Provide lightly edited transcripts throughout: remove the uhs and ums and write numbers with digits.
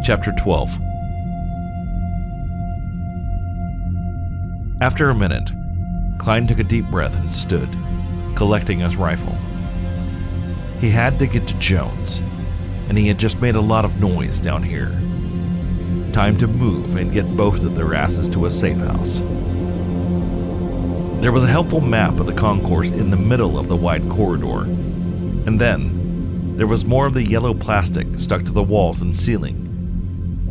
Chapter 12. After a minute, Klein took a deep breath and stood, collecting his rifle. He had to get to Jones, and he had just made a lot of noise down here. Time to move and get both of their asses to a safe house. There was a helpful map of the concourse in the middle of the wide corridor, and then there was more of the yellow plastic stuck to the walls and ceiling,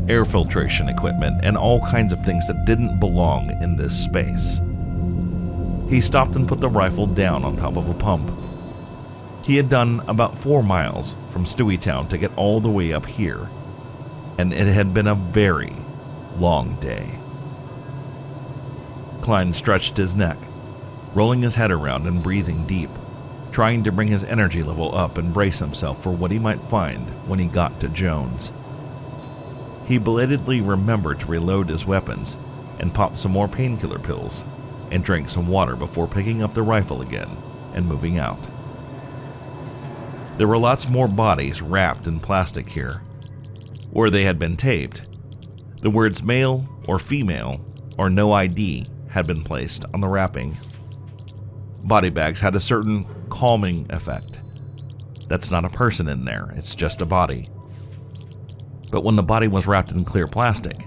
air filtration equipment, and all kinds of things that didn't belong in this space. He stopped and put the rifle down on top of a pump. He had done about 4 miles from Stewiestown to get all the way up here, and it had been a very long day. Klein stretched his neck, rolling his head around and breathing deep, trying to bring his energy level up and brace himself for what he might find when he got to Jones. He belatedly remembered to reload his weapons and pop some more painkiller pills and drank some water before picking up the rifle again and moving out. There were lots more bodies wrapped in plastic here, where they had been taped. The words male or female or no ID had been placed on the wrapping. Body bags had a certain calming effect. That's not a person in there, it's just a body. But when the body was wrapped in clear plastic,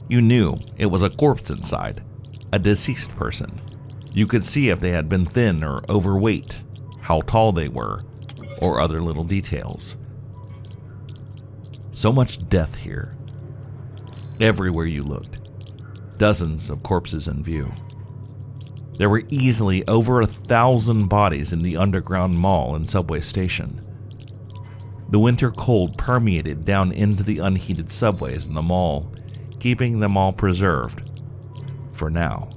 you knew it was a corpse inside, a deceased person. You could see if they had been thin or overweight, how tall they were, or other little details. So much death here. Everywhere you looked, dozens of corpses in view. There were easily over 1,000 bodies in the underground mall and subway station. The winter cold permeated down into the unheated subways in the mall, keeping them all preserved, for now.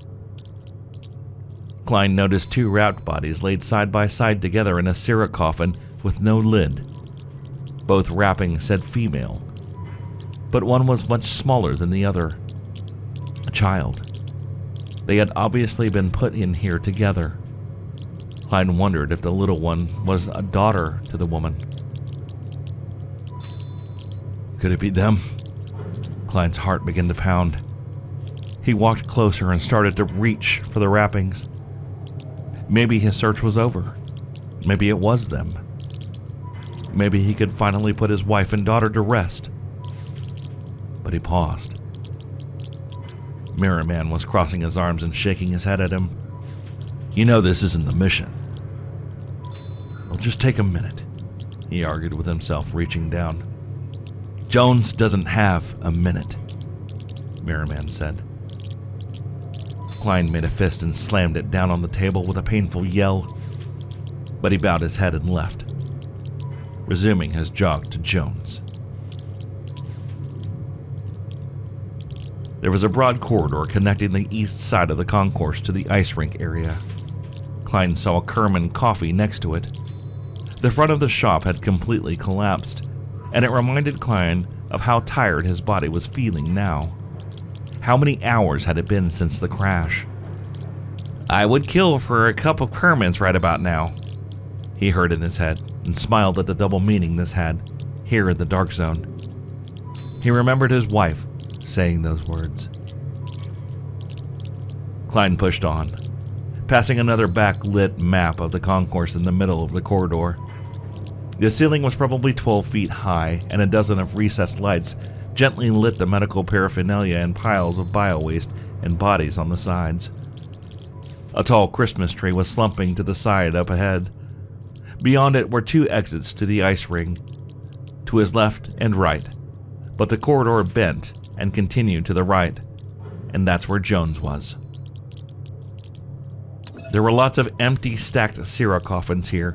Klein noticed 2 wrapped bodies laid side by side together in a Syrah coffin with no lid. Both wrappings said female, but one was much smaller than the other. A child. They had obviously been put in here together. Klein wondered if the little one was a daughter to the woman. Could it be them? Klein's heart began to pound. He walked closer and started to reach for the wrappings. Maybe his search was over. Maybe it was them. Maybe he could finally put his wife and daughter to rest. But he paused. Mirror Man was crossing his arms and shaking his head at him. You know this isn't the mission. It'll just take a minute, he argued with himself, reaching down. Jones doesn't have a minute, Mirror Man said. Klein made a fist and slammed it down on the table with a painful yell, but he bowed his head and left, resuming his jog to Jones. There was a broad corridor connecting the east side of the concourse to the ice rink area. Klein saw a Kerman coffee next to it. The front of the shop had completely collapsed, and it reminded Klein of how tired his body was feeling now. How many hours had it been since the crash? I would kill for a cup of Kermans right about now, he heard in his head, and smiled at the double meaning this had, here in the dark zone. He remembered his wife saying those words. Klein pushed on, passing another backlit map of the concourse in the middle of the corridor. The ceiling was probably 12 feet high, and a dozen of recessed lights gently lit the medical paraphernalia and piles of bio-waste and bodies on the sides. A tall Christmas tree was slumping to the side up ahead. Beyond it were 2 exits to the ice ring, to his left and right, but the corridor bent and continued to the right, and that's where Jones was. There were lots of empty, stacked Syrah coffins here,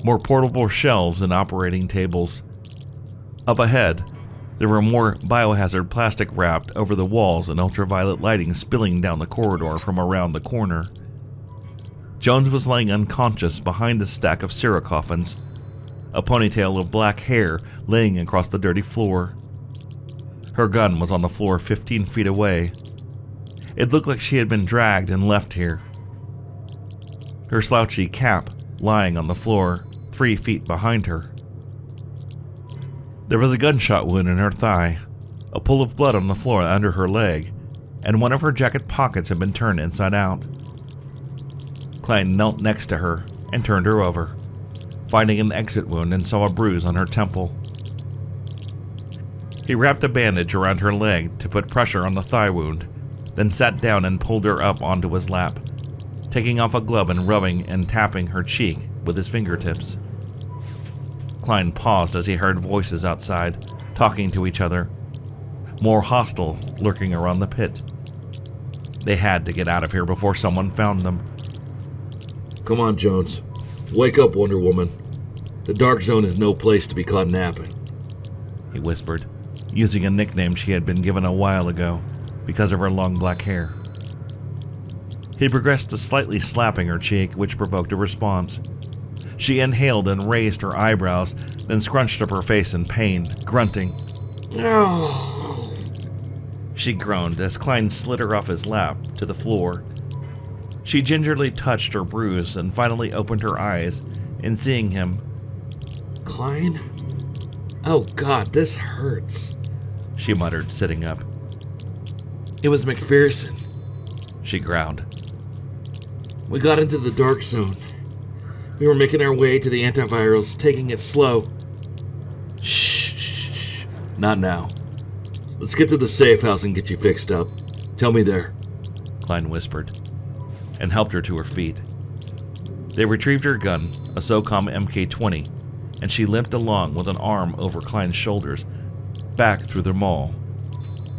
more portable shelves and operating tables. Up ahead, there were more biohazard plastic wrapped over the walls and ultraviolet lighting spilling down the corridor from around the corner. Jones was laying unconscious behind a stack of Syrah coffins, a ponytail of black hair laying across the dirty floor. Her gun was on the floor 15 feet away. It looked like she had been dragged and left here. Her slouchy cap lying on the floor 3 feet behind her. There was a gunshot wound in her thigh, a pool of blood on the floor under her leg, and one of her jacket pockets had been turned inside out. Klein knelt next to her and turned her over, finding an exit wound and saw a bruise on her temple. He wrapped a bandage around her leg to put pressure on the thigh wound, then sat down and pulled her up onto his lap, taking off a glove and rubbing and tapping her cheek with his fingertips. Klein paused as he heard voices outside, talking to each other, more hostile lurking around the pit. They had to get out of here before someone found them. Come on, Jones. Wake up, Wonder Woman. The Dark Zone is no place to be caught napping, he whispered, using a nickname she had been given a while ago because of her long black hair. He progressed to slightly slapping her cheek, which provoked a response. She inhaled and raised her eyebrows, then scrunched up her face in pain, grunting. Oh. She groaned as Klein slid her off his lap to the floor. She gingerly touched her bruise and finally opened her eyes in seeing him. Klein? Oh God, this hurts, she muttered, sitting up. It was McPherson, she growled. We got into the Dark Zone. We were making our way to the antivirals, taking it slow. Shh, not now. Let's get to the safe house and get you fixed up. Tell me there, Klein whispered, and helped her to her feet. They retrieved her gun, a SOCOM MK-20, and she limped along with an arm over Klein's shoulders, back through the mall,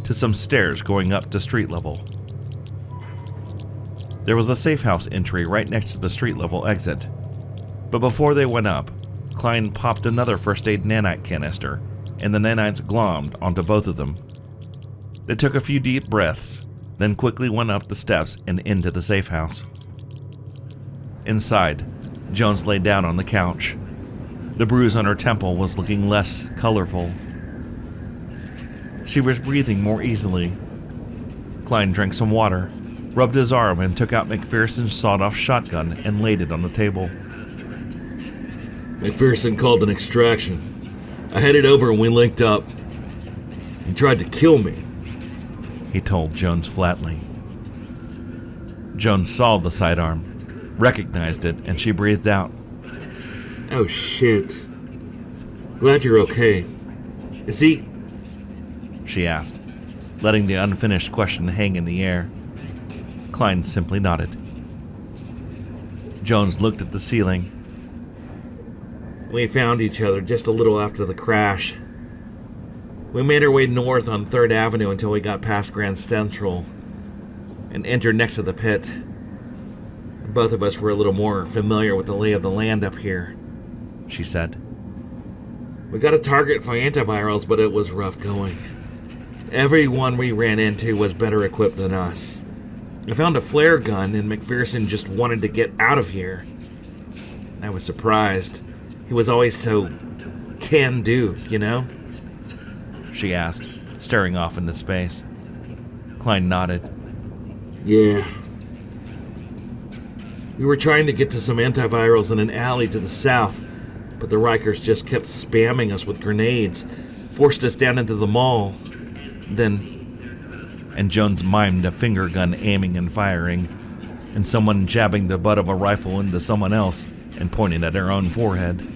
to some stairs going up to street level. There was a safe house entry right next to the street level exit, but before they went up, Klein popped another first aid nanite canister, and the nanites glommed onto both of them. They took a few deep breaths, then quickly went up the steps and into the safe house. Inside, Jones lay down on the couch. The bruise on her temple was looking less colorful. She was breathing more easily. Klein drank some water, rubbed his arm, and took out McPherson's sawed-off shotgun and laid it on the table. McPherson called an extraction. I headed over and we linked up. He tried to kill me, he told Jones flatly. Jones saw the sidearm, recognized it, and she breathed out. Oh shit. Glad you're okay. Is he... she asked, letting the unfinished question hang in the air. Klein simply nodded. Jones looked at the ceiling. We found each other just a little after the crash. We made our way north on 3rd Avenue until we got past Grand Central and entered next to the pit. Both of us were a little more familiar with the lay of the land up here, she said. We got a target for antivirals, but it was rough going. Everyone we ran into was better equipped than us. I found a flare gun and McPherson just wanted to get out of here. I was surprised. He was always so can-do, you know? She asked, staring off into space. Klein nodded. Yeah. We were trying to get to some antivirals in an alley to the south, but the Rikers just kept spamming us with grenades, forced us down into the mall. And Jones mimed a finger gun aiming and firing, and someone jabbing the butt of a rifle into someone else and pointing at her own forehead.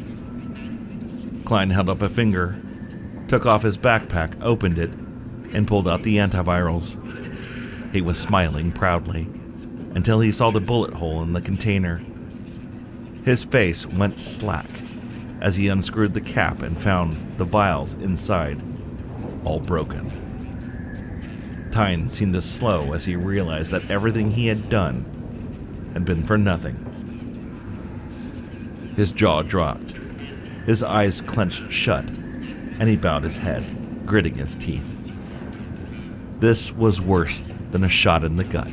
Klein held up a finger, took off his backpack, opened it, and pulled out the antivirals. He was smiling proudly until he saw the bullet hole in the container. His face went slack as he unscrewed the cap and found the vials inside, all broken. Time seemed to slow as he realized that everything he had done had been for nothing. His jaw dropped, his eyes clenched shut, and he bowed his head, gritting his teeth. This was worse than a shot in the gut.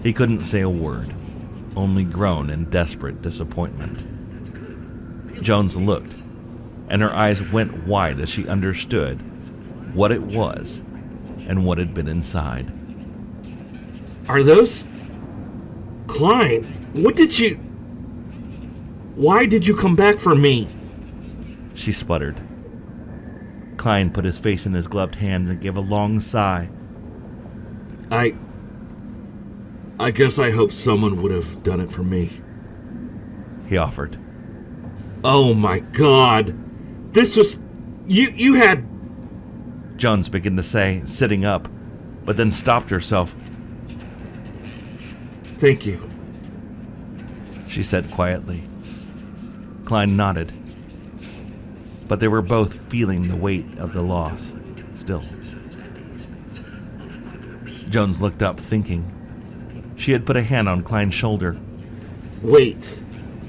He couldn't say a word, only groan in desperate disappointment. Jones looked, and her eyes went wide as she understood what it was and what had been inside. Are those... Klein, what did you... Why did you come back for me? She sputtered. Klein put his face in his gloved hands and gave a long sigh. I guess I hope someone would have done it for me, he offered. Oh my God. This was... You had... Jones began to say, sitting up, but then stopped herself. Thank you, she said quietly. Klein nodded, but they were both feeling the weight of the loss still. Jones looked up, thinking. She had put a hand on Klein's shoulder. Wait.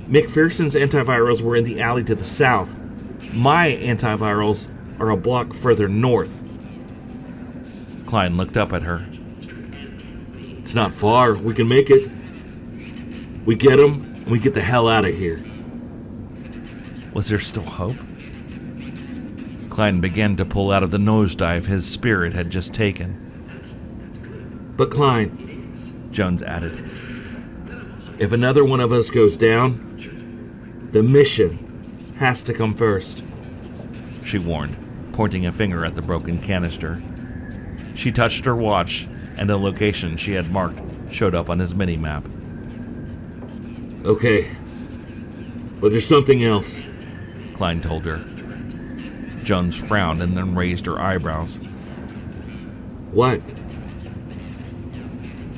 McPherson's antivirals were in the alley to the south. My antivirals are a block further north. Klein looked up at her. It's not far. We can make it. We get them, and we get the hell out of here. Was there still hope? Klein began to pull out of the nosedive his spirit had just taken. But Klein, Jones added, if another one of us goes down, the mission has to come first, she warned, pointing a finger at the broken canister. She touched her watch, and a location she had marked showed up on his mini-map. Okay, but there's something else, Klein told her. Jones frowned and then raised her eyebrows. What?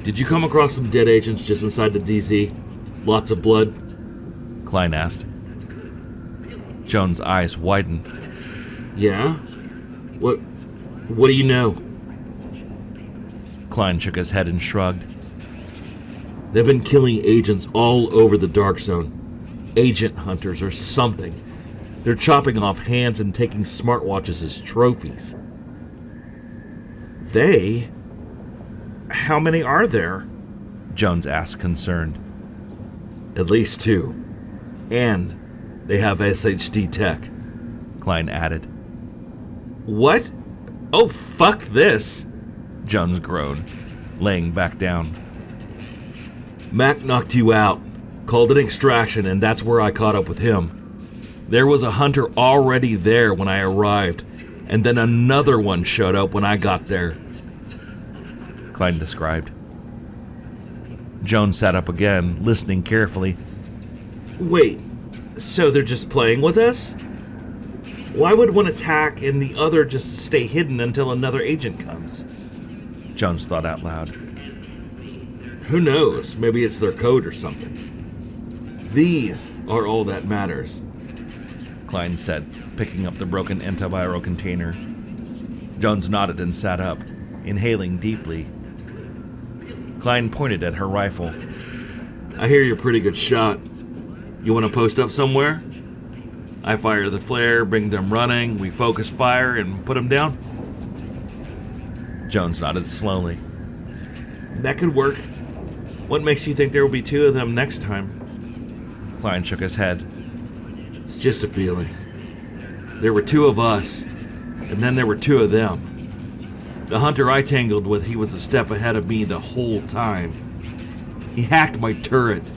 Did you come across some dead agents just inside the DZ? Lots of blood? Klein asked. Jones' eyes widened. Yeah? What do you know? Klein shook his head and shrugged. They've been killing agents all over the Dark Zone. Agent hunters or something. They're chopping off hands and taking smartwatches as trophies. They? How many are there? Jones asked, concerned. At least 2. And they have SHD tech, Klein added. What? Oh, fuck this, Jones groaned, laying back down. Mac knocked you out, called an extraction, and that's where I caught up with him. There was a hunter already there when I arrived, and then another one showed up when I got there, Klein described. Jones sat up again, listening carefully. Wait, so they're just playing with us? Why would one attack and the other just stay hidden until another agent comes? Jones thought out loud. Who knows? Maybe it's their code or something. These are all that matters, Klein said, picking up the broken antiviral container. Jones nodded and sat up, inhaling deeply. Klein pointed at her rifle. I hear you're a pretty good shot. You want to post up somewhere? I fire the flare, bring them running, we focus fire, and put them down? Jones nodded slowly. That could work. What makes you think there will be 2 of them next time? Klein shook his head. It's just a feeling. There were 2 of us, and then there were 2 of them. The hunter I tangled with, he was a step ahead of me the whole time. He hacked my turret.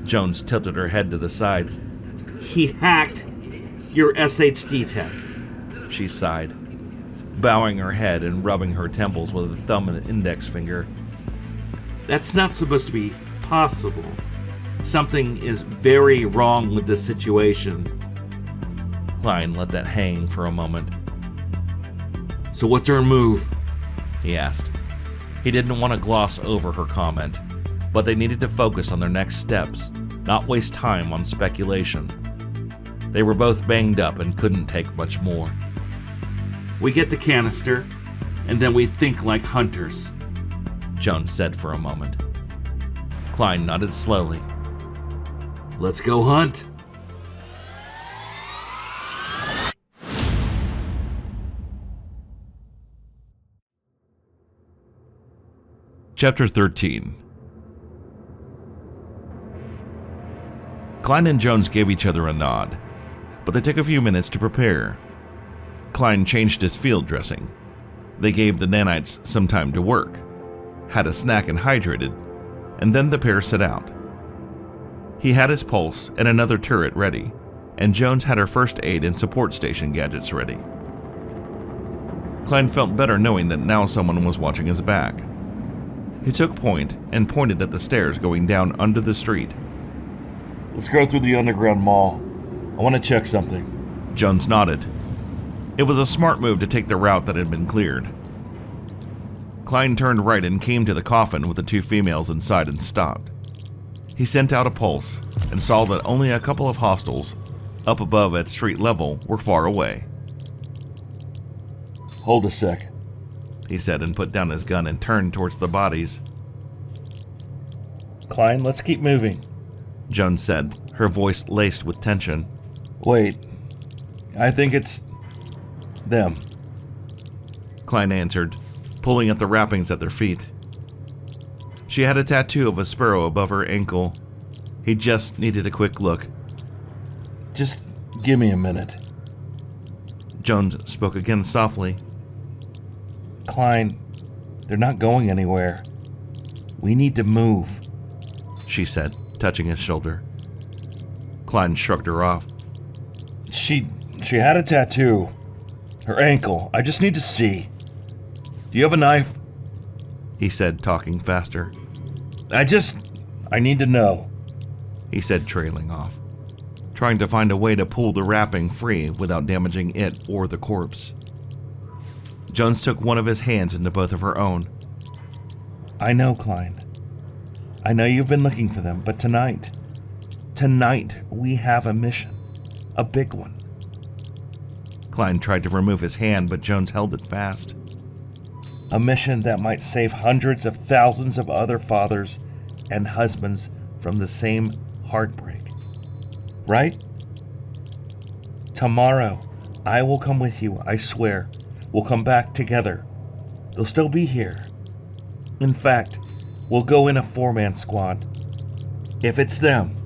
Jones tilted her head to the side. He hacked your SHD tech, she sighed, bowing her head and rubbing her temples with a thumb and index finger. That's not supposed to be possible. Something is very wrong with this situation. Klein let that hang for a moment. So what's our move? He asked. He didn't want to gloss over her comment, but they needed to focus on their next steps, not waste time on speculation. They were both banged up and couldn't take much more. We get the canister, and then we think like hunters, Jones said for a moment. Klein nodded slowly. Let's go hunt. Chapter 13. Klein and Jones gave each other a nod, but they took a few minutes to prepare. Klein changed his field dressing. They gave the nanites some time to work, had a snack and hydrated, and then the pair set out. He had his pulse and another turret ready, and Jones had her first aid and support station gadgets ready. Klein felt better knowing that now someone was watching his back. He took point and pointed at the stairs going down under the street. Let's go through the underground mall. I want to check something. Jones nodded. It was a smart move to take the route that had been cleared. Klein turned right and came to the coffin with the two females inside and stopped. He sent out a pulse and saw that only a couple of hostels, up above at street level, were far away. Hold a sec, he said, and put down his gun and turned towards the bodies. Klein, let's keep moving, Jones said, her voice laced with tension. Wait, I think it's them, Klein answered, pulling at the wrappings at their feet. She had a tattoo of a sparrow above her ankle. He just needed a quick look. Just give me a minute. Jones spoke again softly. Klein, they're not going anywhere. We need to move, she said, touching his shoulder. Klein shrugged her off. She had a tattoo. Her ankle. I just need to see. Do you have a knife? He said, talking faster. I need to know, he said, trailing off, trying to find a way to pull the wrapping free without damaging it or the corpse. Jones took one of his hands into both of her own. I know, Klein. I know you've been looking for them, but tonight we have a mission. A big one. Klein tried to remove his hand, but Jones held it fast. A mission that might save hundreds of thousands of other fathers and husbands from the same heartbreak. Right? Tomorrow, I will come with you, I swear. We'll come back together. They'll still be here. In fact, we'll go in a 4-man squad. If it's them,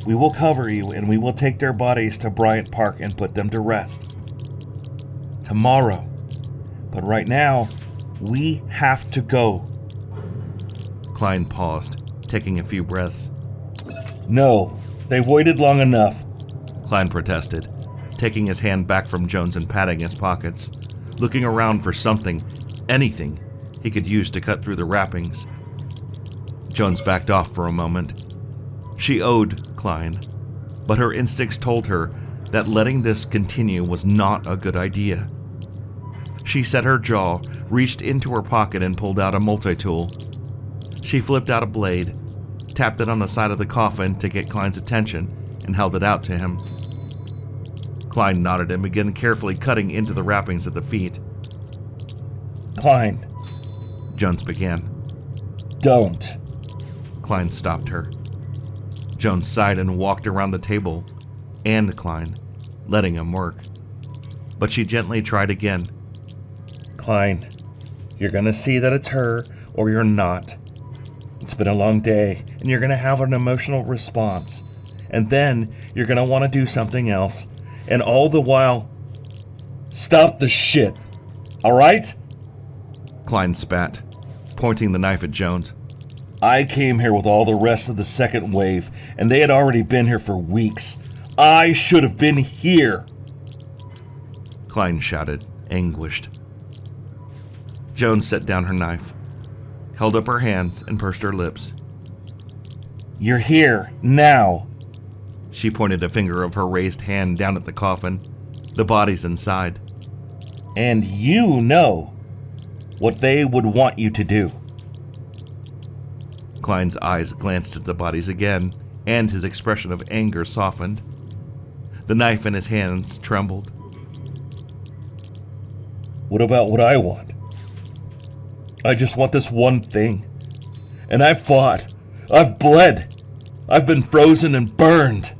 we will cover you and we will take their bodies to Bryant Park and put them to rest. Tomorrow. But right now, we have to go. Klein paused, taking a few breaths. No, they've waited long enough, Klein protested, taking his hand back from Jones and patting his pockets, looking around for something, anything, he could use to cut through the wrappings. Jones backed off for a moment. She owed Klein, but her instincts told her that letting this continue was not a good idea. She set her jaw, reached into her pocket and pulled out a multi-tool. She flipped out a blade, tapped it on the side of the coffin to get Klein's attention, and held it out to him. Klein nodded and began carefully cutting into the wrappings at the feet. Klein, Jones began. Don't. Klein stopped her. Jones sighed and walked around the table and Klein, letting him work. But she gently tried again. Klein, you're gonna see that it's her or you're not. It's been a long day and you're gonna have an emotional response. And then you're gonna want to do something else. And all the while, stop the shit. All right? Klein spat, pointing the knife at Jones. I came here with all the rest of the second wave, and they had already been here for weeks. I should have been here. Klein shouted, anguished. Jones set down her knife, held up her hands, and pursed her lips. You're here, now. She pointed a finger of her raised hand down at the coffin, the bodies inside. And you know what they would want you to do. Klein's eyes glanced at the bodies again, and his expression of anger softened. The knife in his hands trembled. What about what I want? I just want this one thing. And I've fought. I've bled. I've been frozen and burned.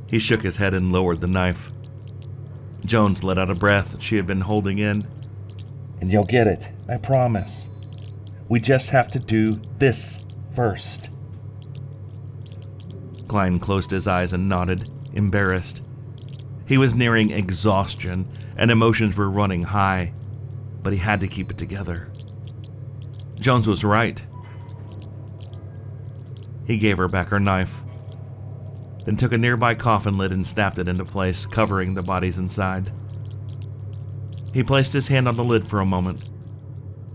He shook his head and lowered the knife. Jones let out a breath she had been holding in. And you'll get it, I promise. We just have to do this first. Klein closed his eyes and nodded, embarrassed. He was nearing exhaustion, and emotions were running high, but he had to keep it together. Jones was right. He gave her back her knife, then took a nearby coffin lid and snapped it into place, covering the bodies inside. He placed his hand on the lid for a moment,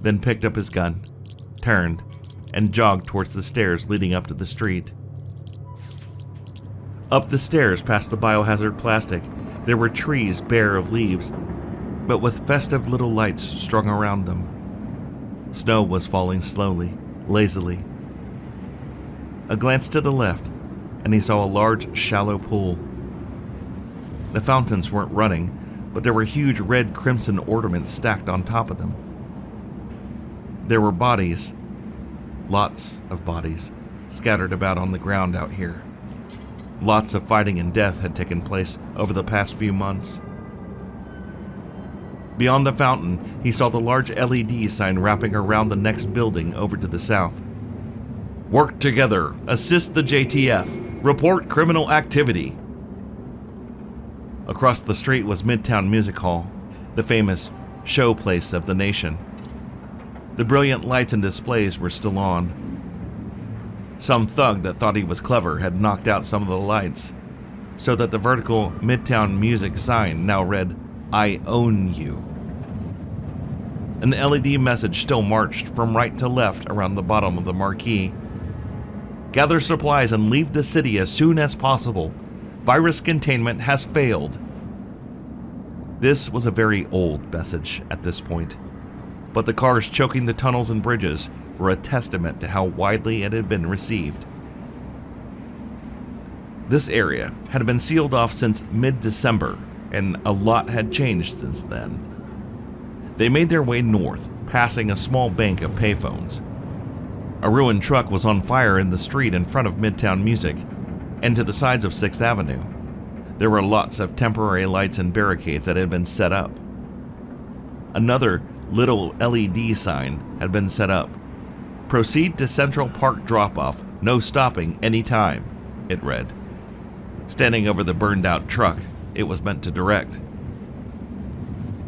then picked up his gun, turned, and jogged towards the stairs leading up to the street. Up the stairs past the biohazard plastic, there were trees bare of leaves, but with festive little lights strung around them. Snow was falling slowly, lazily. A glance to the left, and he saw a large, shallow pool. The fountains weren't running, but there were huge red-crimson ornaments stacked on top of them. There were bodies, lots of bodies, scattered about on the ground out here. Lots of fighting and death had taken place over the past few months. Beyond the fountain, he saw the large LED sign wrapping around the next building over to the south. Work together. Assist the JTF. Report criminal activity. Across the street was Midtown Music Hall, the famous showplace of the nation. The brilliant lights and displays were still on. Some thug that thought he was clever had knocked out some of the lights, so that the vertical Midtown Music sign now read, "I own you." An LED message still marched from right to left around the bottom of the marquee. Gather supplies and leave the city as soon as possible. Virus containment has failed. This was a very old message at this point, but the cars choking the tunnels and bridges were a testament to how widely it had been received. This area had been sealed off since mid-December, and a lot had changed since then. They made their way north, passing a small bank of payphones. A ruined truck was on fire in the street in front of Midtown Music, and to the sides of 6th Avenue. There were lots of temporary lights and barricades that had been set up. Another little LED sign had been set up. "Proceed to Central Park drop-off, no stopping any time," it read. Standing over the burned-out truck, it was meant to direct.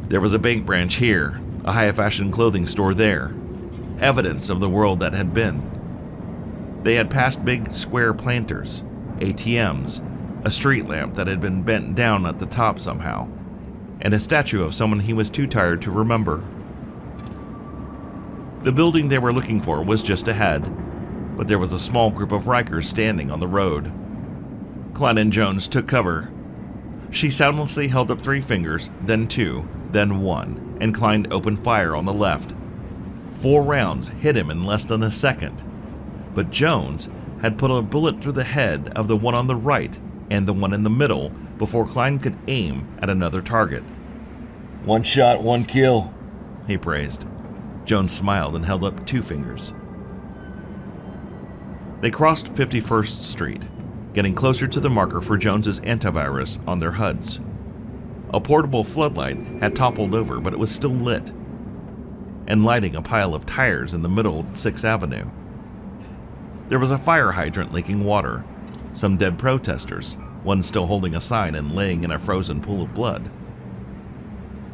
There was a bank branch here, a high-fashion clothing store there. Evidence of the world that had been. They had passed big square planters, ATMs, a street lamp that had been bent down at the top somehow, and a statue of someone he was too tired to remember. The building they were looking for was just ahead, but there was a small group of Rikers standing on the road. Klein and Jones took cover. She soundlessly held up 3 fingers, then 2, then 1, and Klein opened fire on the left. 4 rounds hit him in less than a second, but Jones had put a bullet through the head of the one on the right and the one in the middle before Klein could aim at another target. "One shot, 1 kill," he praised. Jones smiled and held up 2 fingers. They crossed 51st Street, getting closer to the marker for Jones's antivirus on their HUDs. A portable floodlight had toppled over, but it was still lit, and lighting a pile of tires in the middle of 6th Avenue. There was a fire hydrant leaking water, some dead protesters, one still holding a sign and laying in a frozen pool of blood.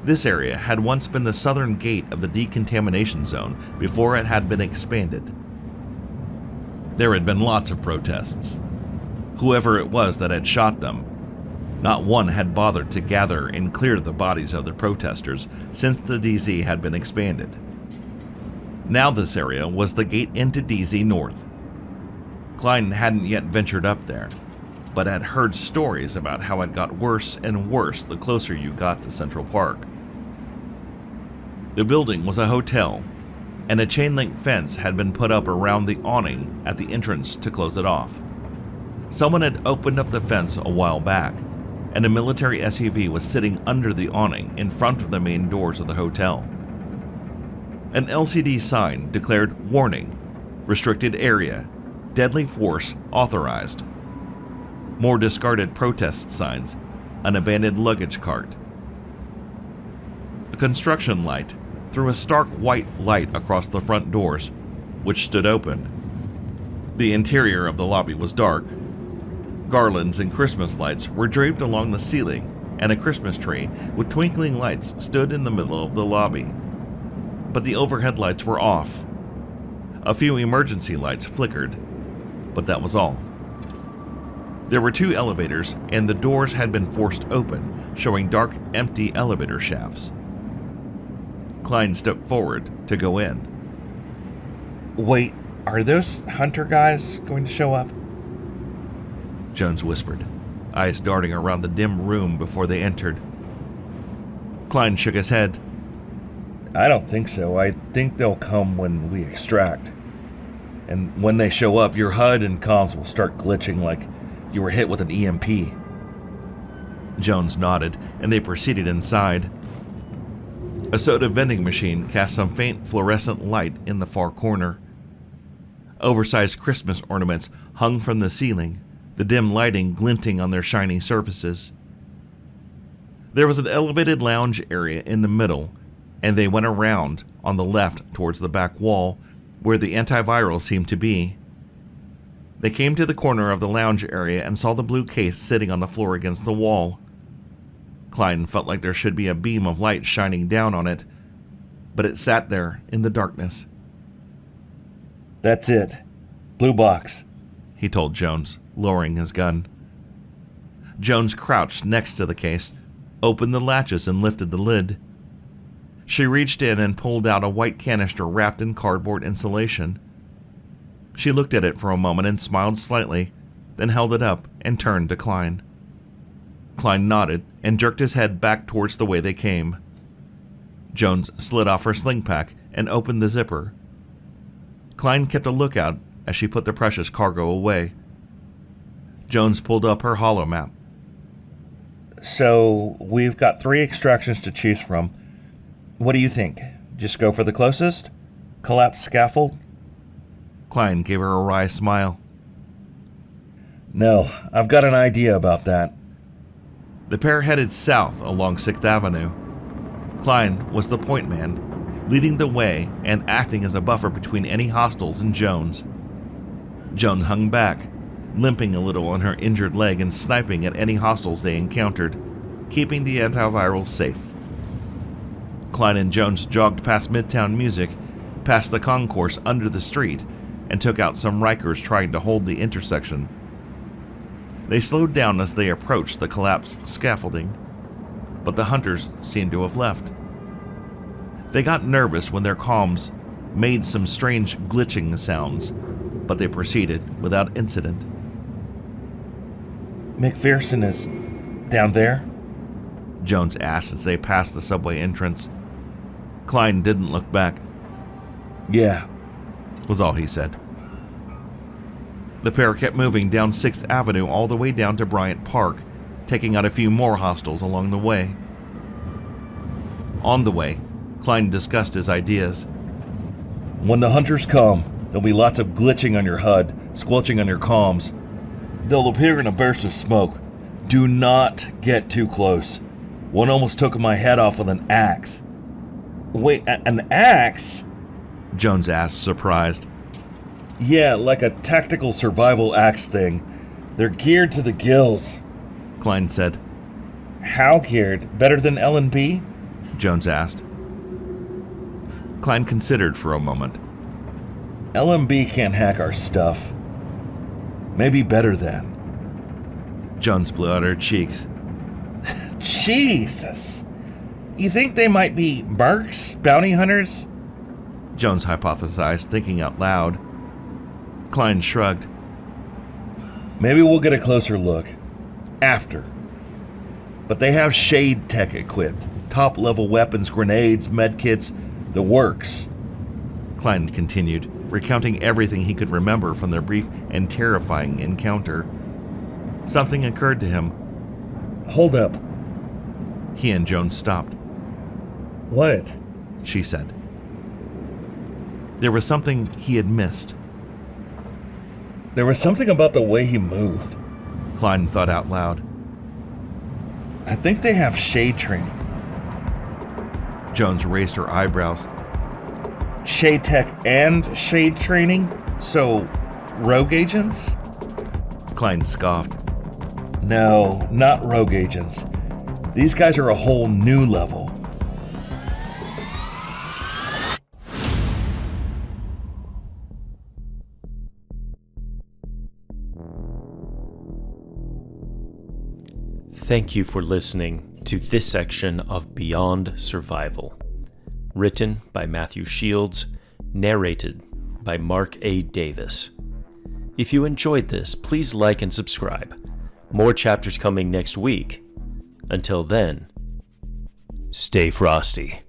This area had once been the southern gate of the decontamination zone before it had been expanded. There had been lots of protests. Whoever it was that had shot them, not one had bothered to gather and clear the bodies of the protesters since the DZ had been expanded. Now this area was the gate into DZ North. Klein hadn't yet ventured up there, but had heard stories about how it got worse and worse the closer you got to Central Park. The building was a hotel, and a chain-link fence had been put up around the awning at the entrance to close it off. Someone had opened up the fence a while back, and a military SUV was sitting under the awning in front of the main doors of the hotel. An LCD sign declared "Warning, Restricted Area, Deadly Force Authorized." More discarded protest signs, an abandoned luggage cart. A construction light threw a stark white light across the front doors, which stood open. The interior of the lobby was dark. Garlands and Christmas lights were draped along the ceiling, and a Christmas tree with twinkling lights stood in the middle of the lobby. But the overhead lights were off. A few emergency lights flickered, but that was all. There were 2 elevators, and the doors had been forced open, showing dark, empty elevator shafts. Klein stepped forward to go in. Wait, are those hunter guys going to show up? Jones whispered, eyes darting around the dim room before they entered. Klein shook his head. I don't think so. I think they'll come when we extract. And when they show up, your HUD and comms will start glitching like you were hit with an EMP. Jones nodded, and they proceeded inside. A soda vending machine cast some faint fluorescent light in the far corner. Oversized Christmas ornaments hung from the ceiling, the dim lighting glinting on their shiny surfaces. There was an elevated lounge area in the middle, and they went around on the left towards the back wall where the antiviral seemed to be. They came to the corner of the lounge area and saw the blue case sitting on the floor against the wall. Klein felt like there should be a beam of light shining down on it, but it sat there in the darkness. That's it. Blue box, he told Jones, lowering his gun. Jones crouched next to the case, opened the latches and lifted the lid. She reached in and pulled out a white canister wrapped in cardboard insulation. She looked at it for a moment and smiled slightly, then held it up and turned to Klein. Klein nodded and jerked his head back towards the way they came. Jones slid off her sling pack and opened the zipper. Klein kept a lookout as she put the precious cargo away. Jones pulled up her holo map. So, we've got 3 extractions to choose from. What do you think? Just go for the closest? Collapse scaffold? Klein gave her a wry smile. No, I've got an idea about that. The pair headed south along 6th Avenue. Klein was the point man, leading the way and acting as a buffer between any hostiles and Jones. Joan hung back, limping a little on her injured leg and sniping at any hostiles they encountered, keeping the antivirals safe. Klein and Jones jogged past Midtown Music, past the concourse under the street, and took out some Rikers trying to hold the intersection. They slowed down as they approached the collapsed scaffolding, but the hunters seemed to have left. They got nervous when their comms made some strange glitching sounds, but they proceeded without incident. McPherson is down there? Jones asked as they passed the subway entrance. Klein didn't look back. Yeah, was all he said. The pair kept moving down 6th Avenue all the way down to Bryant Park, taking out a few more hostiles along the way. On the way, Klein discussed his ideas. When the hunters come, there'll be lots of glitching on your HUD, squelching on your comms. They'll appear in a burst of smoke. Do not get too close. One almost took my head off with an axe. Wait, an axe? Jones asked, surprised. Yeah, like a tactical survival axe thing. They're geared to the gills, Klein said. How geared? Better than L&B? Jones asked. Klein considered for a moment. L&B can't hack our stuff. Maybe better than. Jones blew out her cheeks. Jesus! You think they might be Barks, bounty hunters? Jones hypothesized, thinking out loud. Klein shrugged. Maybe we'll get a closer look. After. But they have shade tech equipped. Top-level weapons, grenades, medkits, the works. Klein continued, recounting everything he could remember from their brief and terrifying encounter. Something occurred to him. Hold up. He and Jones stopped. What? She said. There was something he had missed. There was something about the way he moved, Klein thought out loud. I think they have shade training. Jones raised her eyebrows. Shade tech and shade training? So, rogue agents? Klein scoffed. No, not rogue agents. These guys are a whole new level. Thank you for listening to this section of Beyond Survival. Written by Matthew Shields. Narrated by Mark A. Davis. If you enjoyed this, please like and subscribe. More chapters coming next week. Until then, stay frosty.